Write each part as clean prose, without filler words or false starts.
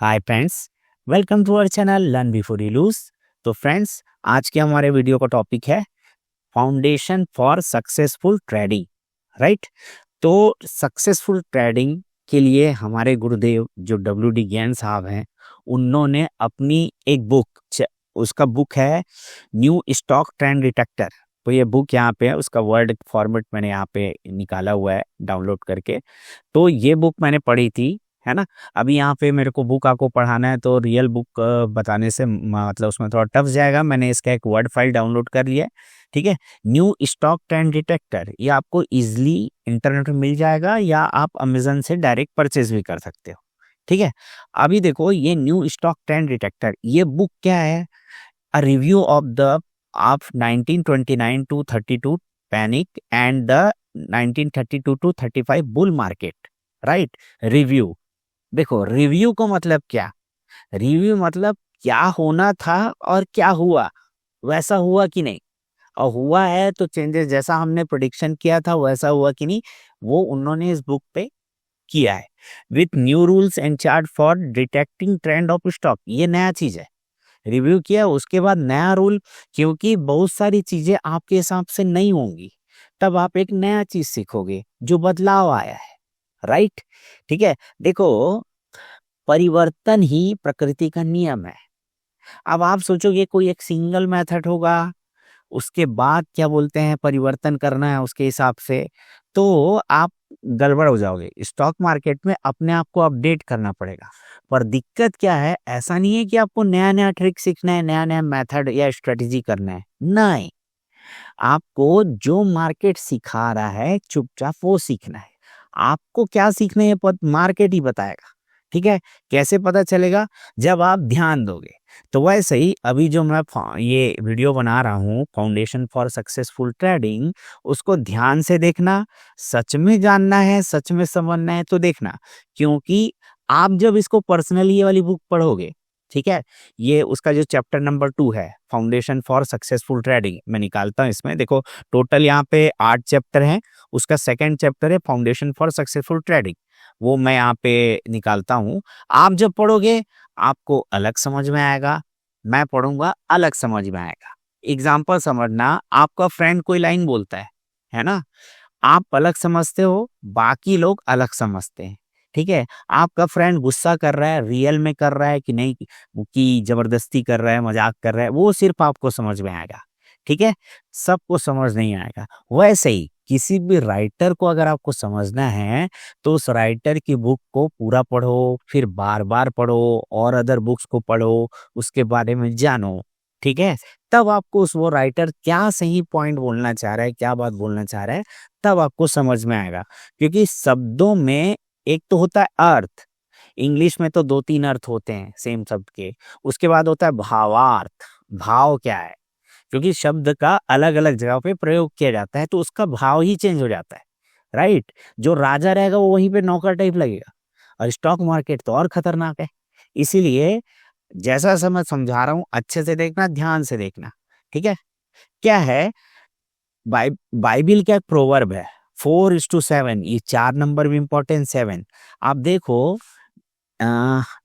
Hi friends, welcome to our channel learn before you lose. तो friends, आज के हमारे वीडियो का टॉपिक है foundation for successful trading. Right. तो सक्सेसफुल ट्रेडिंग के लिए हमारे गुरुदेव जो WD ज्ञान साहब हैं, उन्होंने अपनी एक उसका बुक है न्यू स्टॉक ट्रेंड डिटेक्टर। तो ये बुक यहाँ पे है, उसका वर्ड फॉर्मेट मैंने यहाँ पे निकाला हुआ है डाउनलोड करके। तो ये बुक मैंने पढ़ी थी, है ना। अभी यहाँ पे मेरे को बुक आपको पढ़ाना है तो रियल बुक बताने से मतलब उसमें थोड़ा टफ जाएगा। मैंने इसका एक वर्ड फाइल डाउनलोड कर लिया है, ठीक है। न्यू स्टॉक ट्रेंड डिटेक्टर, ये आपको इजीली इंटरनेट में मिल जाएगा या आप अमेजन से डायरेक्ट परचेज भी कर सकते हो, ठीक है। अभी देखो, ये न्यू स्टॉक ट्रेंड डिटेक्टर, ये बुक क्या है? A review of the of 1929 to 32 panic and the 1932 to 35 bull market. Right. Review, देखो रिव्यू को मतलब क्या? रिव्यू मतलब क्या होना था और क्या हुआ, वैसा हुआ कि नहीं, और हुआ है तो चेंजेस जैसा हमने प्रेडिक्शन किया था वैसा हुआ कि नहीं, वो उन्होंने इस बुक पे किया है। With new rules and chart for detecting trend of stock, ये नया चीज है। रिव्यू किया उसके बाद नया रूल, क्योंकि बहुत सारी चीजें आपके हिसाब से नहीं होंगी, तब आप एक नया चीज सीखोगे जो बदलाव आया है। राइट। ठीक है। देखो, परिवर्तन ही प्रकृति का नियम है। अब आप सोचोगे कोई एक सिंगल मेथड होगा, उसके बाद क्या बोलते हैं परिवर्तन करना है उसके हिसाब से, तो आप गड़बड़ हो जाओगे। स्टॉक मार्केट में अपने आप को अपडेट करना पड़ेगा। पर दिक्कत क्या है, ऐसा नहीं है कि आपको नया नया ट्रिक सीखना है, नया नया मेथड या स्ट्रेटेजी करना है, नहीं। आपको जो मार्केट सिखा रहा है चुपचाप वो सीखना है। आपको क्या सीखना है मार्केट ही बताएगा, ठीक है। कैसे पता चलेगा? जब आप ध्यान दोगे। तो वैसे ही अभी जो मैं ये वीडियो बना रहा हूँ फाउंडेशन फॉर सक्सेसफुल ट्रेडिंग, उसको ध्यान से देखना। सच में जानना है, सच में समझना है तो देखना, क्योंकि आप जब इसको पर्सनली ये वाली बुक पढ़ोगे, ठीक है, ये उसका जो चैप्टर नंबर 2 है फाउंडेशन फॉर सक्सेसफुल ट्रेडिंग, मैं निकालता हूँ इसमें। देखो, टोटल यहाँ पे 8 चैप्टर हैं। उसका सेकंड चैप्टर है फाउंडेशन फॉर सक्सेसफुल ट्रेडिंग, वो मैं यहाँ पे निकालता हूँ। आप जब पढ़ोगे आपको अलग समझ में आएगा, मैं पढ़ूंगा अलग समझ में आएगा। एग्जाम्पल समझना, आपका फ्रेंड कोई लाइन बोलता है ना, आप अलग समझते हो, बाकी लोग अलग समझते हैं, ठीक है। आपका फ्रेंड गुस्सा कर रहा है, रियल में कर रहा है कि नहीं, कि जबरदस्ती कर रहा है, मजाक कर रहा है, वो सिर्फ आपको समझ में आएगा, ठीक है। सबको समझ नहीं आएगा। वैसे ही किसी भी राइटर को अगर आपको समझना है तो उस राइटर की बुक को पूरा पढ़ो, फिर बार बार पढ़ो और अदर बुक्स को पढ़ो, उसके बारे में जानो, ठीक है। तब आपको उस वो राइटर क्या सही पॉइंट बोलना चाह रहा है, क्या बात बोलना चाह रहा है, तब आपको समझ में आएगा। क्योंकि शब्दों में एक तो होता है अर्थ, इंग्लिश में तो 2-3 अर्थ होते हैं सेम शब्द के। उसके बाद होता है भावार्थ, भाव क्या है, क्योंकि शब्द का अलग अलग जगह पे प्रयोग किया जाता है तो उसका भाव ही चेंज हो जाता है। राइट। जो राजा रहेगा वो वहीं पे नौकर टाइप लगेगा, और स्टॉक मार्केट तो और खतरनाक है। इसीलिए जैसा सा मैं समझा रहा हूँ अच्छे से देखना, ध्यान से देखना, ठीक है। क्या है, बाइबिल का एक प्रोवर्ब है 4:7, ये 4 नंबर भी इंपॉर्टेंट, 7। आप देखो,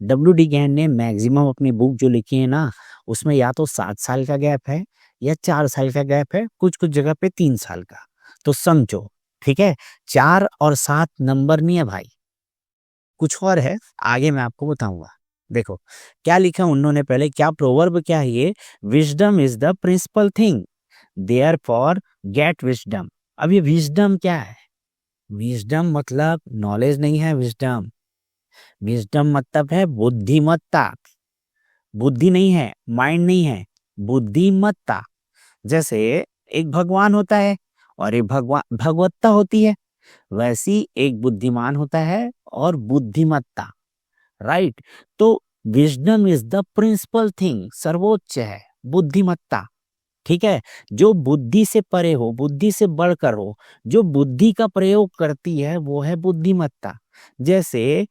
WD गैन ने मैक्सिमम अपनी बुक जो लिखी है ना, उसमें या तो 7 साल का गैप है या 4 साल का गैप है, कुछ कुछ जगह पे 3 साल का। तो समझो, ठीक है। 4 और 7 नंबर नहीं है भाई, कुछ और है, आगे मैं आपको बताऊंगा। देखो क्या लिखा उन्होंने, पहले क्या प्रोवर्ब क्या है ये, wisdom is the principal thing, therefore get wisdom. अब ये विजडम क्या है? विजडम मतलब नॉलेज नहीं है, विजडम, विजडम मतलब है बुद्धिमत्ता। बुद्धि नहीं है, माइंड नहीं है, बुद्धिमत्ता। जैसे एक भगवान होता है और एक भगवान भगवत्ता होती है, वैसी एक बुद्धिमान होता है और बुद्धिमत्ता। राइट। तो wisdom is the principal thing, सर्वोच्च है बुद्धिमत्ता, ठीक है। जो बुद्धि से परे हो, बुद्धि से बढ़कर हो, जो बुद्धि का प्रयोग करती है वो है बुद्धिमत्ता। जैसे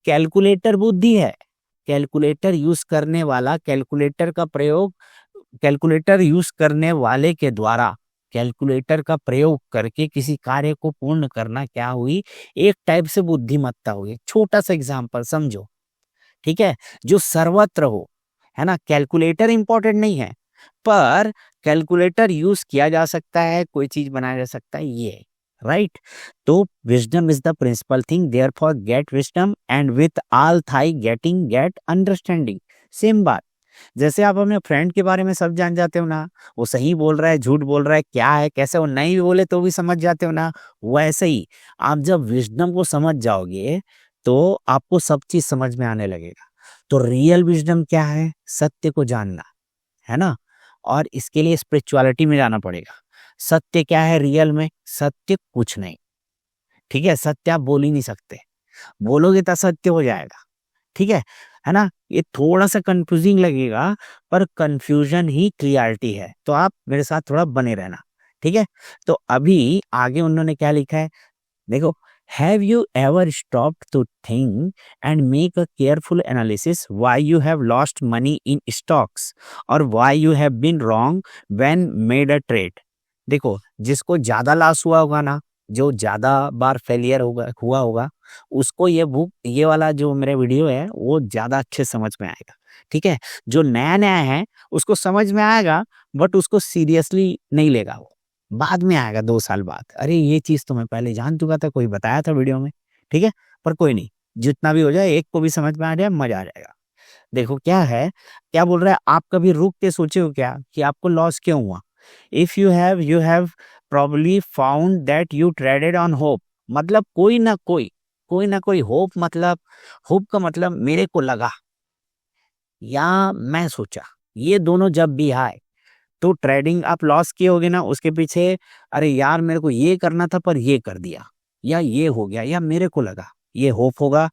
कैलकुलेटर बुद्धि है, कैलकुलेटर यूज करने वाला, कैलकुलेटर का प्रयोग, कैलकुलेटर यूज करने वाले के द्वारा कैलकुलेटर का प्रयोग करके किसी कार्य को पूर्ण करना क्या हुई, एक टाइप से बुद्धिमत्ता हुई। छोटा सा एग्जांपल समझो, ठीक है, जो सर्वत्र हो, है ना। कैलकुलेटर इंपॉर्टेंट नहीं है, पर कैलकुलेटर यूज किया जा सकता है, कोई चीज बनाया जा सकता है, ये राइट। तो wisdom is the principal thing, therefore get wisdom and with all thy getting get understanding. Same बात, जैसे आप अपने फ्रेंड के बारे में सब जान जाते हो ना, वो सही बोल रहा है, झूठ बोल रहा है, क्या है कैसे, वो नहीं भी बोले तो भी समझ जाते हो ना, वैसे ही आप जब विजडम को समझ जाओगे तो आपको सब चीज समझ में आने लगेगा। तो रियल विजडम क्या है? सत्य को जानना, है ना। और इसके लिए स्पिरिचुअलिटी में जाना पड़ेगा। सत्य क्या है रियल में? सत्य कुछ नहीं, ठीक है। सत्य आप बोल ही नहीं सकते, बोलोगे तो सत्य हो जाएगा, ठीक है ना। ये थोड़ा सा कंफ्यूजिंग लगेगा, पर कंफ्यूजन ही क्लियरिटी है। तो आप मेरे साथ थोड़ा बने रहना, ठीक है। तो अभी आगे उन्होंने क्या लिखा है, देखो। Have you ever stopped to think and make a careful analysis why you have lost money in stocks और why you have been wrong when made a trade. देखो, जिसको ज्यादा लॉस हुआ होगा ना, जो ज्यादा बार फेलियर हुआ होगा, उसको ये बुक, ये वाला जो मेरा वीडियो है, वो ज्यादा अच्छे समझ में आएगा, ठीक है। जो नया नया है उसको समझ में आएगा, बट उसको सीरियसली नहीं लेगा, वो बाद में आएगा 2 साल बाद, अरे ये चीज तो मैं पहले जान चुका था, कोई बताया था वीडियो में, ठीक है। पर कोई नहीं, जितना भी हो जाए, एक को भी समझ में आ जाए, मजा आ जाएगा। देखो क्या है, क्या बोल रहा है, आप कभी रुक के सोचे हो क्या कि आपको लॉस क्यों हुआ? If you have probably found that you traded on hope, मतलब कोई ना कोई होप, मतलब होप का मतलब मेरे को लगा या मैं सोचा, ये दोनों जब भी आए तो ट्रेडिंग आप लॉस किए होगे ना, उसके पीछे अरे यार मेरे को ये करना था पर ये कर दिया, या ये हो गया, या मेरे को लगा, ये होप होगा।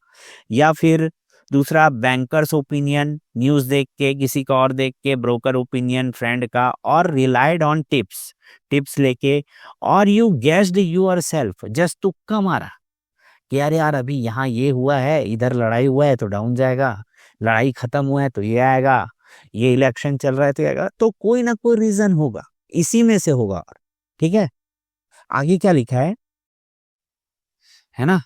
या फिर दूसरा, बैंकर्स ओपिनियन, न्यूज देख के, किसी का और देख के, ब्रोकर ओपिनियन, फ्रेंड का, और रिलाइड ऑन टिप्स, टिप्स लेके, और you guessed yourself, just तुक्का मारा कि यार यार अभी यहाँ ये हुआ है, इधर लड़ाई हुआ है तो डाउन जाएगा, लड़ाई खत्म हुआ है तो ये आएगा, ये इलेक्शन चल रहा है तो ये आएगा, तो कोई ना कोई रीजन होगा, इसी में से होगा, ठीक है। आगे क्या लिखा है ना।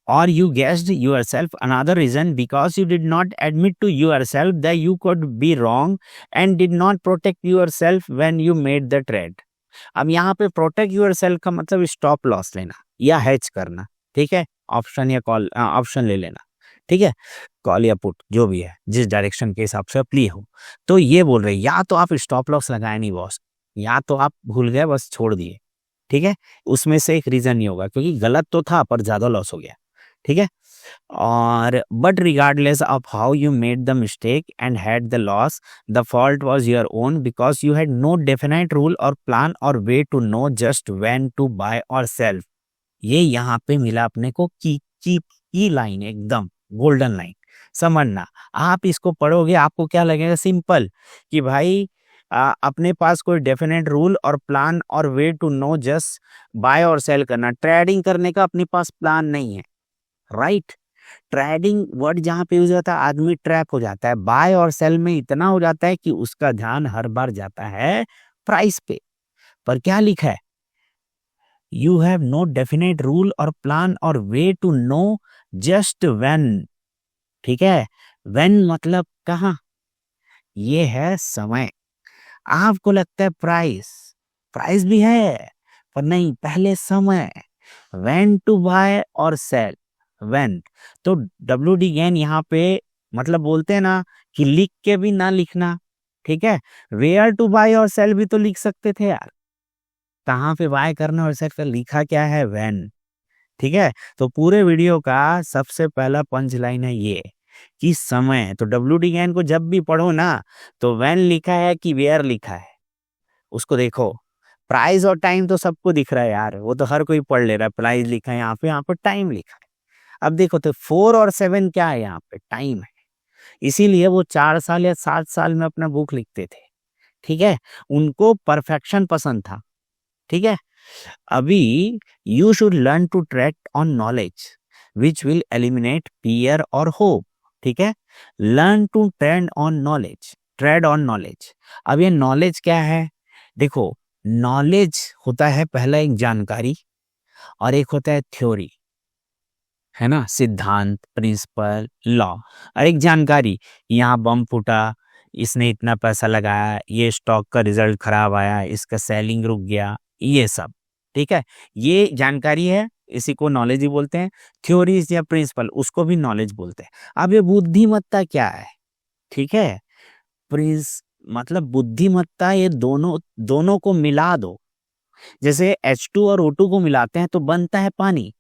और you guessed yourself another reason because you did not admit to yourself that you could be wrong and did not protect yourself when you made the trade। अब यहाँ पे प्रोटेक्ट योरसेल्फ का मतलब स्टॉप लॉस लेना या hedge करना, ठीक है। ऑप्शन या कॉल, ऑप्शन ले लेना, ठीक है। कॉल या पुट जो भी है, जिस डायरेक्शन के हिसाब से आप लिए हो। तो ये बोल रहे, या तो आप स्टॉप लॉस लगाए नहीं बॉस, या तो आप भूल गए, बस छोड़ दिए, ठीक है। उसमें से एक रीजन नहीं होगा, क्योंकि गलत तो था पर ज्यादा लॉस हो गया, ठीक है। और but regardless of how you made the mistake and had the loss, the fault was your own because you had no definite rule or plan or way to know just when to buy or sell. ये यहाँ पे मिला अपने को की line, एकदम golden line, समझना। आप इसको पढ़ोगे आपको क्या लगेगा, सिंपल, कि भाई अपने पास कोई definite rule or plan or way to know just buy or sell करना, ट्रेडिंग करने का अपने पास प्लान नहीं है, राइट। ट्रेडिंग वर्ड जहां पे यूज होता है, आदमी ट्रैप हो जाता है, बाय और सेल में इतना हो जाता है कि उसका ध्यान हर बार जाता है प्राइस पे। पर क्या लिखा है, you have no definite rule or plan or way to know just when, ठीक है। व्हेन मतलब कहाँ, ये है समय। आपको लगता है प्राइस, प्राइस भी है पर नहीं, पहले समय, when to buy or cell, when. तो डब्ल्यू डी गेन यहाँ पे मतलब बोलते हैं ना कि लिख के भी ना लिखना, ठीक है। Where to buy or cell भी तो लिख सकते थे यार, कहाँ पे बाय करना और सेल कर, लिखा क्या है, व्हेन, ठीक है। तो पूरे वीडियो का सबसे पहला पंच लाइन है ये कि समय। तो डब्ल्यू डी गेन को जब भी पढ़ो ना, तो व्हेन लिखा है कि वेयर लिखा है, उसको देखो। प्राइस और टाइम तो सबको दिख रहा है यार, वो तो हर कोई पढ़ ले रहा है, प्राइस लिखा है यहाँ पे टाइम लिखा है। अब देखो तो 4 और 7 क्या है, यहाँ पे टाइम है। इसीलिए वो 4 साल या 7 साल में अपना बुक लिखते थे, ठीक है। उनको परफेक्शन पसंद था, ठीक है। अभी you should learn to track on knowledge which will eliminate fear और होप, ठीक है। Learn to trade on knowledge. अब ये नॉलेज क्या है, देखो, नॉलेज होता है पहला एक जानकारी और एक होता है थ्योरी, है ना, सिद्धांत, प्रिंसिपल, लॉ। और एक जानकारी, यहाँ बम फूटा, इसने इतना पैसा लगाया, ये स्टॉक का रिजल्ट खराब आया, इसका सेलिंग रुक गया, ये सब। ठीक है, ये जानकारी है, इसी को नॉलेज ही बोलते हैं। थ्योरीज या प्रिंसिपल, उसको भी नॉलेज बोलते हैं। अब ये बुद्धिमत्ता क्या है? ठीक है, प्रिंस मतलब बुद्धिमत्ता, ये दोनों दोनों को मिला दो। जैसे H2 और O2 को मिलाते हैं तो बनता है पानी,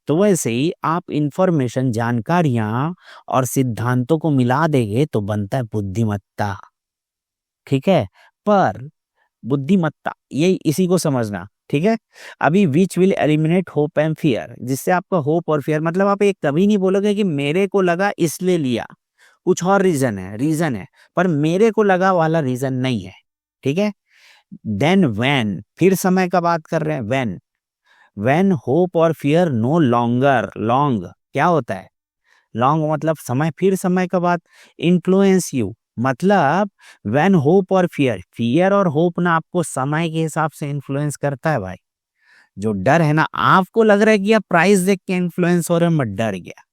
तो वैसे ही आप इंफॉर्मेशन, जानकारियां और सिद्धांतों को मिला देंगे तो बनता है बुद्धिमत्ता। ठीक है, पर बुद्धिमत्ता ये इसी को समझना। ठीक है, अभी विच will eliminate hope and fear, जिससे आपका होप और फियर, मतलब आप एक कभी नहीं बोलोगे कि मेरे को लगा इसलिए लिया, कुछ और रीजन है, पर मेरे को लगा वाला रीजन नहीं है। ठीक है, देन व्हेन, फिर समय का बात कर रहे हैं, व्हेन होप और फियर नो लॉन्गर, लॉन्ग क्या होता है? लॉन्ग मतलब समय, फिर समय का बात, इन्फ्लुएंस यू, मतलब व्हेन होप और फियर, फियर और होप ना आपको समय के हिसाब से इन्फ्लुएंस करता है भाई। जो डर है ना, आपको लग रहा है कि आप प्राइस देख के इन्फ्लुएंस हो रहे हैं, मैं डर गया,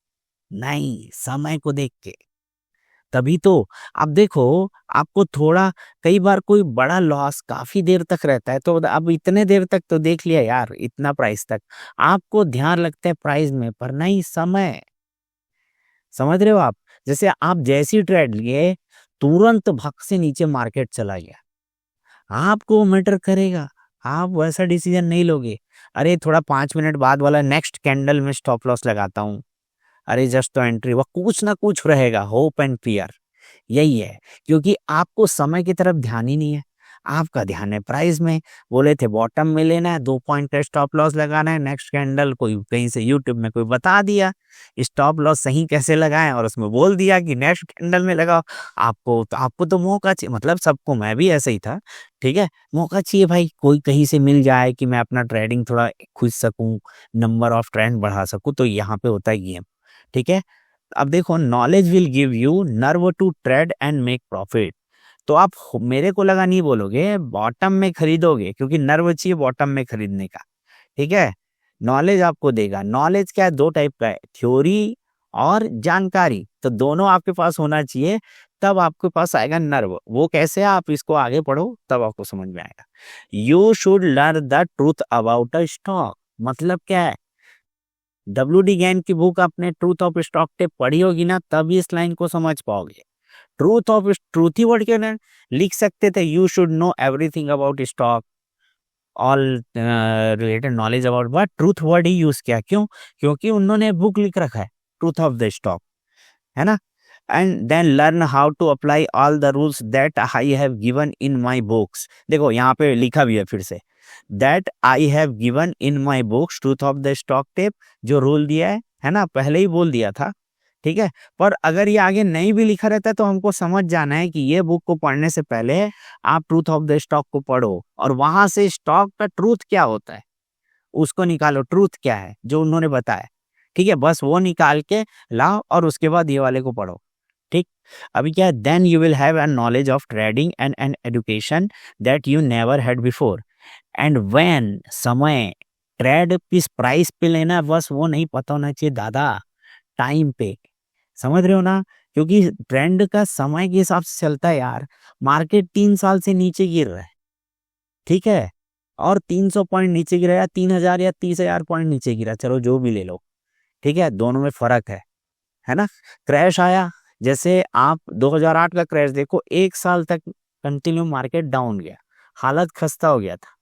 नहीं, समय को देख के। तभी तो अब देखो, आपको थोड़ा, कई बार कोई बड़ा लॉस काफी देर तक रहता है, तो अब इतने देर तक तो देख लिया यार, इतना प्राइस तक आपको ध्यान लगता है प्राइस में, पर नहीं समय। समझ रहे हो आप? जैसे आप जैसी ट्रेड लिए, तुरंत भग से नीचे मार्केट चला गया, आपको मैटर करेगा, आप वैसा डिसीजन नहीं लोगे। अरे थोड़ा 5 मिनट बाद वाला नेक्स्ट कैंडल में स्टॉप लॉस लगाता हूँ, अरे जस्ट तो एंट्री, वह कुछ ना कुछ रहेगा, होप एंड फियर यही है। क्योंकि आपको समय की तरफ ध्यान ही नहीं है, आपका ध्यान है प्राइस में। बोले थे बॉटम में लेना है, 2 पॉइंट का स्टॉप लॉस लगाना है, नेक्स्ट कैंडल कोई कहीं से यूट्यूब में कोई बता दिया स्टॉप लॉस सही कैसे लगाएं, और उसमें बोल दिया कि नेक्स्ट कैंडल में लगाओ। आपको तो मौका चाहिए, मतलब सबको, मैं भी ऐसे ही था। ठीक है, मौका चाहिए भाई, कोई कहीं से मिल जाए कि मैं अपना ट्रेडिंग थोड़ा खुद सकूं, नंबर ऑफ ट्रेंड बढ़ा सकूं, तो यहाँ पे होता है गेम। ठीक है, अब देखो, knowledge will give you nerve to trade and make profit. तो आप मेरे को लगा नहीं बोलोगे, बॉटम में खरीदोगे, क्योंकि नर्व चाहिए बॉटम में खरीदने का। ठीक है, नॉलेज आपको देगा। नॉलेज क्या है? 2 टाइप का है, थ्योरी और जानकारी, तो दोनों आपके पास होना चाहिए, तब आपके पास आएगा नर्व। वो कैसे? आप इसको आगे पढ़ो तब आपको समझ में आएगा। You should learn the truth about a stock, मतलब क्या है? WD गैन की बुक आपने ट्रूथ ऑफ स्टॉक टेप पढ़ी होगी ना, तभी इस लाइन को समझ पाओगे। ट्रूथ ही वर्ड क्यों ना लिख सकते थे, you should know everything about stock, all related knowledge about, but truth word he use किया, क्यों? क्योंकि उन्होंने बुक लिख रखा है ट्रूथ ऑफ द स्टॉक, है ना। And then learn how to apply all the rules that I have given in my books. देखो यहाँ पे लिखा भी है फिर से, that I have given in my books truth of the stock tape, जो रूल दिया है ना, पहले ही बोल दिया था। ठीक है, पर अगर ये आगे नहीं भी लिखा रहता है तो हमको समझ जाना है कि ये बुक को पढ़ने से पहले आप ट्रूथ ऑफ द स्टॉक को पढ़ो, और वहां से स्टॉक का ट्रूथ क्या होता है उसको निकालो, ट्रूथ क्या है जो उन्होंने बताया। ठीक है, बस वो निकाल के लाओ और उसके बाद ये वाले को पढ़ो। ठीक, अभी क्या है, then you will have a knowledge of trading and an education that you never had before. And when, समय, ट्रेड किस प्राइस पे लेना है बस वो नहीं पता होना चाहिए दादा, टाइम पे। समझ रहे हो ना? क्योंकि ट्रेंड का समय के हिसाब से चलता है यार। मार्केट 3 साल से नीचे गिर रहा है, ठीक है, और 300 पॉइंट नीचे गिरा, या 3000 या 30,000 पॉइंट नीचे गिरा, चलो जो भी ले लो। ठीक है, दोनों में फर्क है ना। क्रैश आया, जैसे आप 2008 का क्रैश देखो, 1 साल तक कंटिन्यू मार्केट डाउन गया, हालत खस्ता हो गया था।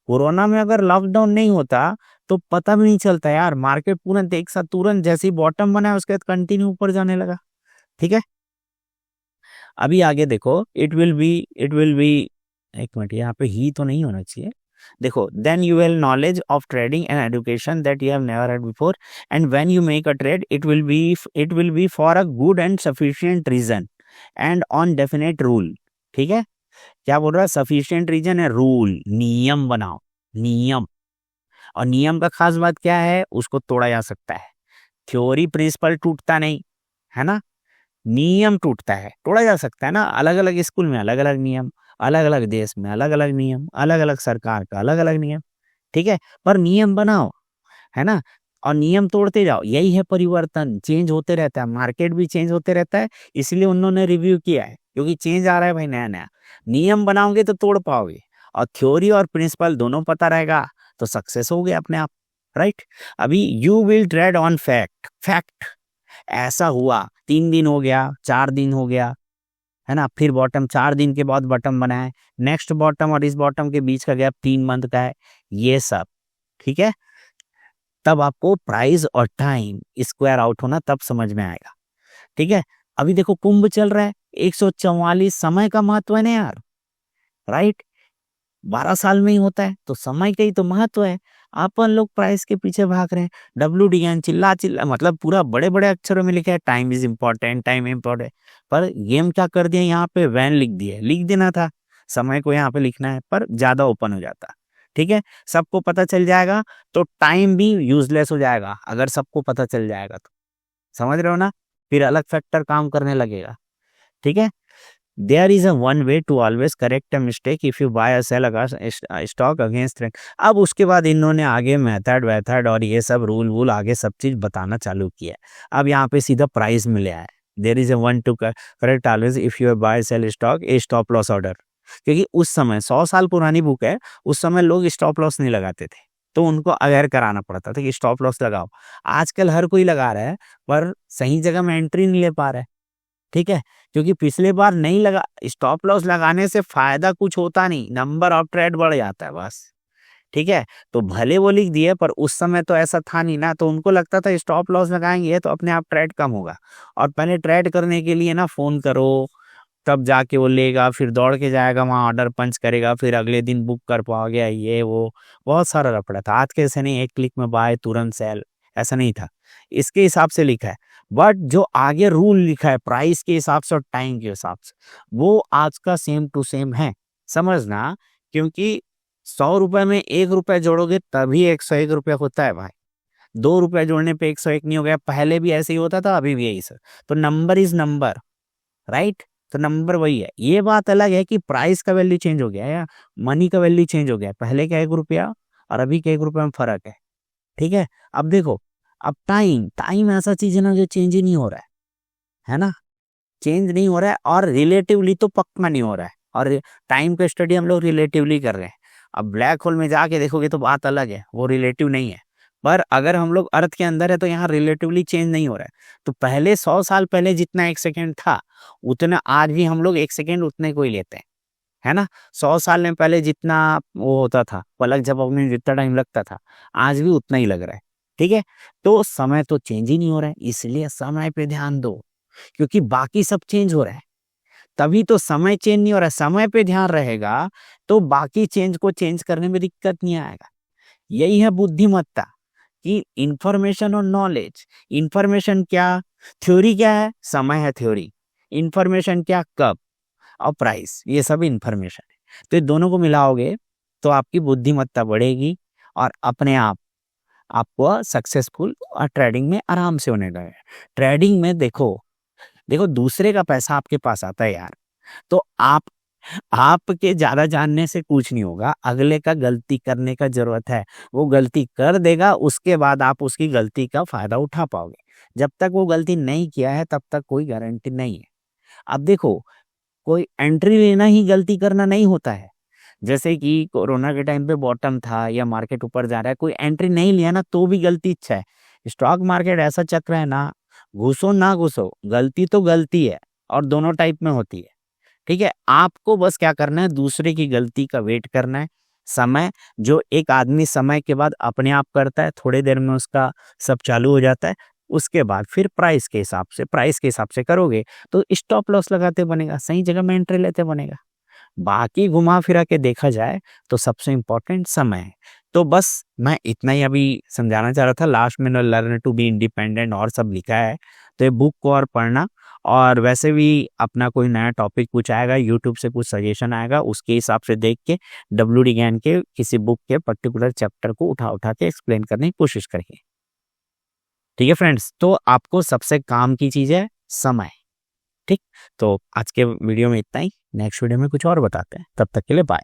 कोरोना में अगर लॉकडाउन नहीं होता तो पता भी नहीं चलता यार, मार्केट तुरंत एक साथ, तुरंत जैसे ही बॉटम बना उसके बाद कंटिन्यू ऊपर जाने लगा। ठीक है, अभी आगे देखो, इट विल बी, एक मिनट, यहाँ पे ही तो नहीं होना चाहिए। देखो, then you will knowledge of trading and education that you have never had before, and when you make a trade it will be for a good and sufficient reason and on definite rule. ठीक है, क्या बोल रहा है? Sufficient reason है, rule, नियम बनाओ, नियम। और नियम का खास बात क्या है? उसको तोड़ा जा सकता है, थ्योरी प्रिंसिपल टूटता नहीं, है ना, नियम टूटता है, तोड़ा जा सकता है ना। अलग अलग स्कूल में अलग अलग नियम, अलग अलग देश में अलग अलग नियम, अलग अलग सरकार का अलग अलग नियम। ठीक है, पर नियम बनाओ, है ना। और नियम तोड़ते जाओ। यही है परिवर्तन, चेंज होते रहता है, मार्केट भी चेंज होते रहता है, इसलिए उन्होंने रिव्यू किया है, क्योंकि चेंज आ रहा है भाई नया नया। नियम बनाओगे तो तोड़ पाओगे, और थ्योरी और प्रिंसिपल दोनों पता रहेगा तो सक्सेस हो गया अपने आप, राइट। अभी you will trade on fact, fact ऐसा हुआ, 3 दिन हो गया, 4 दिन हो गया, है ना, फिर बॉटम 4 दिन के बाद बॉटम बना है, नेक्स्ट बॉटम और इस बॉटम के बीच का गैप 3 मंथ का है, ये सब ठीक है। तब आपको प्राइस और टाइम स्क्वायर आउट होना तब समझ में आएगा, ठीक है। अभी देखो कुंभ चल रहा है, 144 समय का महत्व है ना यार, राइट। 12 साल में ही होता है, तो समय का ही तो महत्व है। अपन लोग प्राइस के पीछे भाग रहे हैं, WDN चिल्ला चिल्ला, मतलब पूरा बड़े बड़े अक्षरों में लिखा है time is important, time important, पर गेम क्या कर दिया, यहाँ पे वैन लिख दिया, लिख देना था समय को यहाँ पे लिखना है, पर ज्यादा ओपन हो जाता, ठीक है। सबको पता चल जाएगा तो टाइम भी यूजलेस हो जाएगा, अगर सबको पता चल जाएगा तो, समझ रहे हो ना, फिर अलग फैक्टर काम करने लगेगा, ठीक है। There is a one way to always correct a mistake if you buy sell stock against trend. अब उसके बाद इन्होंने आगे मेथड वेथड और ये सब रूल वूल आगे सब चीज बताना चालू किया है। अब यहाँ पे सीधा प्राइस में ले आया है, there is a one to correct always if you buy sell stock a stop loss order, क्योंकि उस समय 100 साल पुरानी बुक है, उस समय लोग स्टॉप लॉस नहीं लगाते थे, तो उनको अवेयर कराना पड़ता था कि स्टॉप लॉस लगाओ। आजकल हर कोई लगा रहा है, पर सही जगह में एंट्री नहीं ले पा रहा है, ठीक है, क्योंकि पिछले बार नहीं लगा। स्टॉप लॉस लगाने से फायदा कुछ होता नहीं, नंबर ऑफ ट्रेड बढ़ जाता है बस, ठीक है। तो भले वो लिख दिए, पर उस समय तो ऐसा था नहीं ना, तो उनको लगता था स्टॉप लॉस लगाएंगे तो अपने आप ट्रेड कम होगा, और पहले ट्रेड करने के लिए ना फोन करो, तब जाके वो लेगा, फिर दौड़ के जाएगा वहां, ऑर्डर पंच करेगा, फिर अगले दिन बुक कर पाओगे, ये वो बहुत सारा रपड़ा था। आज के ऐसे नहीं, एक क्लिक में बाय तुरंत सेल, ऐसा नहीं था, इसके हिसाब से लिखा है। बट जो आगे रूल लिखा है प्राइस के हिसाब से और टाइम के हिसाब से, वो आज का सेम टू सेम है, समझना। क्योंकि 100 रुपए में 1 रुपए जोड़ोगे तभी 101 रुपया होता है भाई, 2 रुपए जोड़ने पे 101 नहीं हो गया, पहले भी ऐसे ही होता था, अभी भी यही सर। तो नंबर इज नंबर, राइट। तो नंबर वही है, ये बात अलग है कि प्राइस का वैल्यू चेंज हो गया या मनी का वैल्यू चेंज हो गया, पहले का 1 रुपया और अभी के 1 रुपये में फर्क है, ठीक है। अब देखो, अब टाइम, टाइम ऐसा चीज है ना जो चेंज ही नहीं हो रहा है ना, चेंज नहीं हो रहा है, और रिलेटिवली तो पक्का नहीं हो रहा है, और टाइम का स्टडी हम लोग रिलेटिवली कर रहे हैं। अब ब्लैक होल में जाके देखोगे तो बात अलग है, वो रिलेटिव नहीं है, पर अगर हम लोग अर्थ के अंदर है तो यहाँ रिलेटिवली चेंज नहीं हो रहा है। तो पहले 100 साल पहले जितना 1 सेकेंड था, उतना आज भी हम लोग 1 सेकेंड उतने को ही लेते हैं, है ना। 100 साल में पहले जितना वो होता था, पलक झपकने में जितना टाइम लगता था, आज भी उतना ही लग रहा है, ठीक है। तो समय तो चेंज ही नहीं हो रहा है, इसलिए समय पे ध्यान दो, क्योंकि बाकी सब चेंज हो रहा है, तभी तो समय चेंज नहीं हो रहा है। समय पे ध्यान रहेगा तो बाकी चेंज को चेंज करने में दिक्कत नहीं आएगा। यही है बुद्धिमत्ता, कि इंफॉर्मेशन और नॉलेज। इंफॉर्मेशन क्या, थ्योरी क्या है, समय है थ्योरी, इंफॉर्मेशन क्या, कब और प्राइस, ये सब इंफॉर्मेशन है। तो ये दोनों को मिलाओगे तो आपकी बुद्धिमत्ता बढ़ेगी, और अपने आप आपको सक्सेसफुल और ट्रेडिंग में आराम से होने लगे। ट्रेडिंग में देखो, देखो दूसरे का पैसा आपके पास आता है यार, तो आपके ज्यादा जानने से कुछ नहीं होगा, अगले का गलती करने का जरूरत है, वो गलती कर देगा, उसके बाद आप उसकी गलती का फायदा उठा पाओगे। जब तक वो गलती नहीं किया है तब तक कोई गारंटी नहीं है। अब देखो, कोई एंट्री लेना ही गलती करना नहीं होता है। जैसे कि कोरोना के टाइम पे बॉटम था या मार्केट ऊपर जा रहा है, कोई एंट्री नहीं लिया ना तो भी गलती इच्छा है। स्टॉक मार्केट ऐसा चक्र है ना, घुसो ना घुसो, गलती तो गलती है, और दोनों टाइप में होती है, ठीक है। आपको बस क्या करना है, दूसरे की गलती का वेट करना है। समय, जो एक आदमी समय के बाद अपने आप करता है, थोड़ी देर में उसका सब चालू हो जाता है, उसके बाद फिर प्राइस के हिसाब से करोगे तो स्टॉप लॉस लगाते बनेगा, सही जगह में एंट्री लेते बनेगा। बाकी घुमा फिरा के देखा जाए तो सबसे इम्पोर्टेंट समय है। तो बस मैं इतना ही अभी समझाना चाह रहा था, लास्ट में लर्न टू बी इंडिपेंडेंट और सब लिखा है, तो ये बुक को और पढ़ना। और वैसे भी अपना कोई नया टॉपिक कुछ आएगा, यूट्यूब से कुछ सजेशन आएगा, उसके हिसाब से देख के WD ज्ञान के किसी बुक के पर्टिकुलर चैप्टर को उठा उठा के एक्सप्लेन करने की कोशिश करेंगे, ठीक है फ्रेंड्स। तो आपको सबसे काम की चीज है समय, ठीक। तो आज के वीडियो में इतना ही, नेक्स्ट वीडियो में कुछ और बताते हैं, तब तक के लिए बाय।